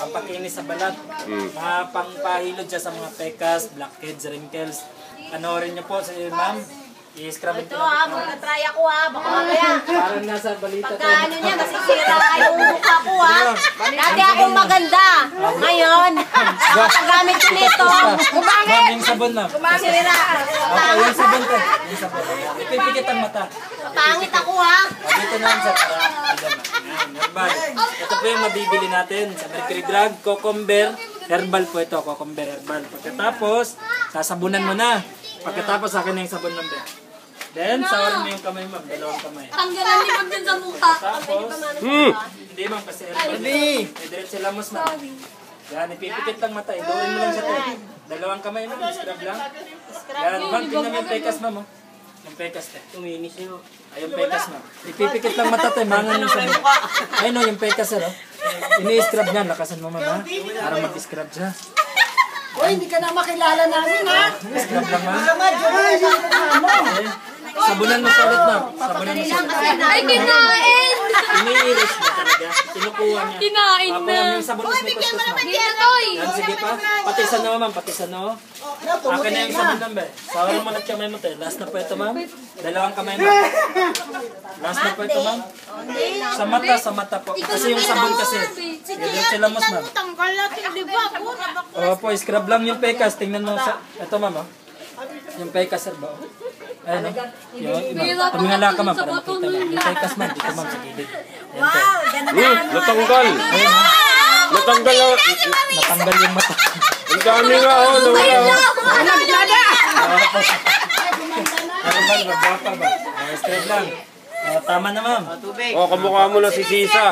pampakinis sa balat. Mga pangpahilod siya sa mga pekas, blackheads, wrinkles. Panoorin niyo po sa ma'am. I-scrub ito magka-try ako baka mamaya. Parang nasa balita pagka ano niya, masisira yung mukha ko Dati akong maganda. Ngayon, paggamit ko nito, gumamit! Yung sabon na. Masisira. Yung sabon ko. Yung sabon. Ipipikit ang mata. Pangit ako Dito na sa herbal. Ito po yung mabibili natin sa Mercury Drug. Cucumber herbal po ito. Cucumber herbal. Pagkatapos, sasabunan mo na. Pagkatapos sa akin na yung sabon ng bed. Then, sawarin mo yung kamay mo. Dalawang kamay. Tanggalan ni Pag din sa mukha. Tapos, hindi ma'am kasi herbal. Diretso lamos na. Yan, ipipikit lang mata. Idawin mo lang siya ito. Dalawang kamay mo. Scrub lang. Yan, ma'am, tingnan mo yung pekas ma'am. Yung pekas te. Tuminis nyo. Ay, yung pekas ma'am. Ipipikit lang mata te. Mangan yung sabon. Ay no, yung pekas sir. Ini-scrub niya. Lakasan mo ma'am. Para mag-scrub siya. Uy, hindi ka na makilala namin Scrub lang ma'am. Sabunan mo sa ulit ma'am. Sabunan mo sa ulit. Ay, kinain! Ini-iris na talaga. Kinukuha niya. Kinain na. Yung sabon mas may kustos ma'am. Yan, sige pa. Pati sa noo ma'am. Pati sa noo. Akin na yung sabon number. Sawaran mo lang kamay mo tayo. Last na po ito ma'am. Dalawang kamay mo. Last na po ito ma'am. Sa mata po. Kasi yung sabon kasi. Ganyan sila mas ma'am. Opo, scrub lang yung pekas. Tingnan mo sa... Ito ma'am oh. Yung pekas sir ba? Ayun oh. Tumingala ka ma'am para makita ma'am. Yung pekas ma'am. Dito ma'am sa gilid. Wow, natanggal. Natanggal yung mata. Ang dami nga Nagwapa ba? Scrub lang. Tama na ma'am. kamukha mo na si Sisa.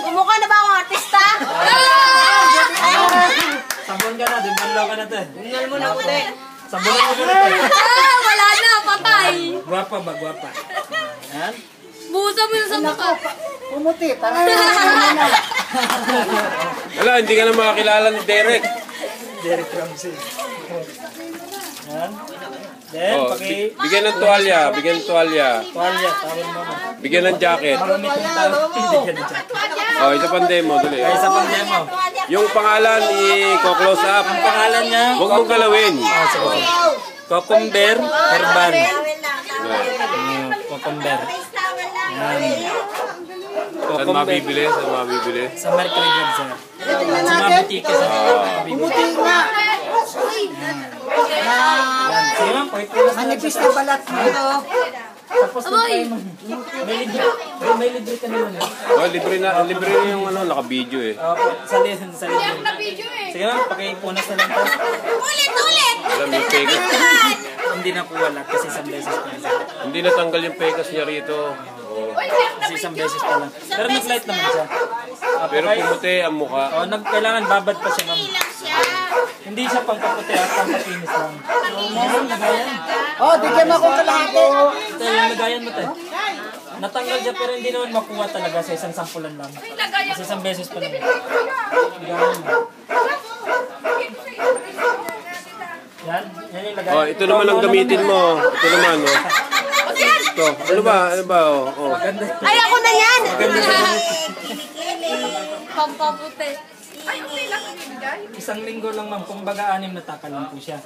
Kumukha na ba akong artista? Sabon ka na, dimbanlaw ka na te. Tingnan mo na puti. Sabunan mo na te. Wala na, patay. Gwapa ba, gwapa? Yan. Busa mo yung sa mukha. Pumuti, parang Wala, hindi ka na makakilala ni Derek. Derek Ramsey. Yan. Then, Bigyan ng tuwalya, bigyan ng tuwalya. Tuwalya, tawag mo na. Bigyan ng jacket. Marumit yung tawag. Bigyan ng jacket. Isa pang demo, dali. Isa pang demo. Yung pangalan, i-close up. Ang pangalan niya? Huwag mong galawin. Cucumber herbal. Cucumber. Yan. Saan mabibili? Saan mabibili? Sa Mercury Drug sir. Sa mga butike sir. pumuti nga. Sige ma'am, pwede po na Manipis na balat mo. tapos na tayo ma'am. May libre ka naman eh. Libre na yung naka-video eh. Sa libre. Sige ma'am, pakipunas na lang po. Ulit! Alam yung pekas. Hindi na po wala kasi isang beses pa lang. Hindi natanggal yung pekas niya rito. Kasi isang beses pa lang. Pero nag-light naman siya. Pero pumuti ang mukha. Kailangan babad pa siya ma'am. Hindi siya pangkaputi at pangkapinis lang. Meron lagayan. Bigyan mo akong kalahati. Ito yung lagayan mo tayo. Natanggal siya pero hindi naman makuha talaga sa isang sampulan lang. Kasi isang beses pa lang. Lagayan mo. Yan yung lagayan. Ito naman ang gamitin mo. Ito naman, Ito. Ano ba? Ay, ako na yan! Maganda sa gamit. Pampaputi. Isang linggo lang ma'am, kung baga 6 na takal lang po siya.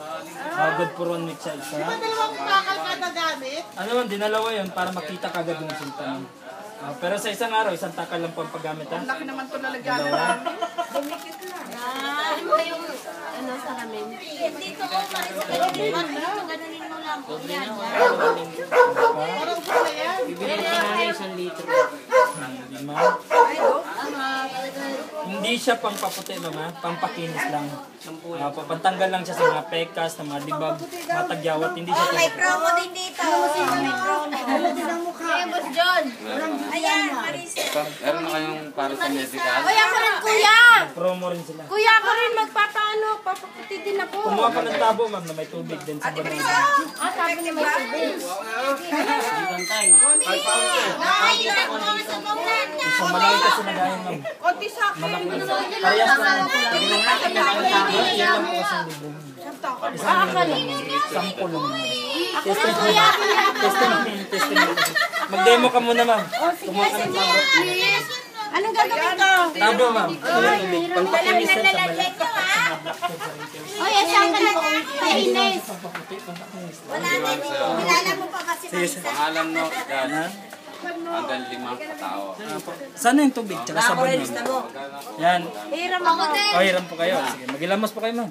Good for 1 week siya isa. Dalawang bakal kada gamit. Ano man, dinalawa yun para makita kagad yung resulta ma'am. Pero sa isang araw, isang takal lang po ang paggamit ha. Laki naman ito lalagyan. Ano yung salamin? Dito ko ganunin mo lang po. Yan. Parang gusto yan. Bibili ka na isang litro. Hindi siya pampaputi mama, pampakinis lang. Papantanggal lang siya sa mga pekas, ng mga libag, mga tagyawat. Hindi siya May promo din dito. May promo. Ay, Boss John. Ayan, Marisa. Meron na kayong para sa medical? Kuya ko rin, kuya. promo rin sila. Kuya ko rin magpapaano, papaputi din ako. Kumuha ka ng tabo ma'am na may tubig din sa banana. Sabi niya may tubig. So malaki kasi nagayon ma'am. Konti sa akin. Malaki. Parehas na. Yan lang po sa libo. Isang pulong. Testing. Mag-demo ka muna ma'am. Kumuha ka ng tabo. Anong gagawin ko? Tabo, ma'am. Pampakinis sa balat. Oy, saan ka na kainis? Kilala mo pa ba si Marisa? Pangalan mo, dad. Hanggang 5 katao. Sana yung tubig, tsaka sabon, ma'am. Yan. Hiram ako. O, hiram po kayo. Sige, magilamos po kayo, ma'am.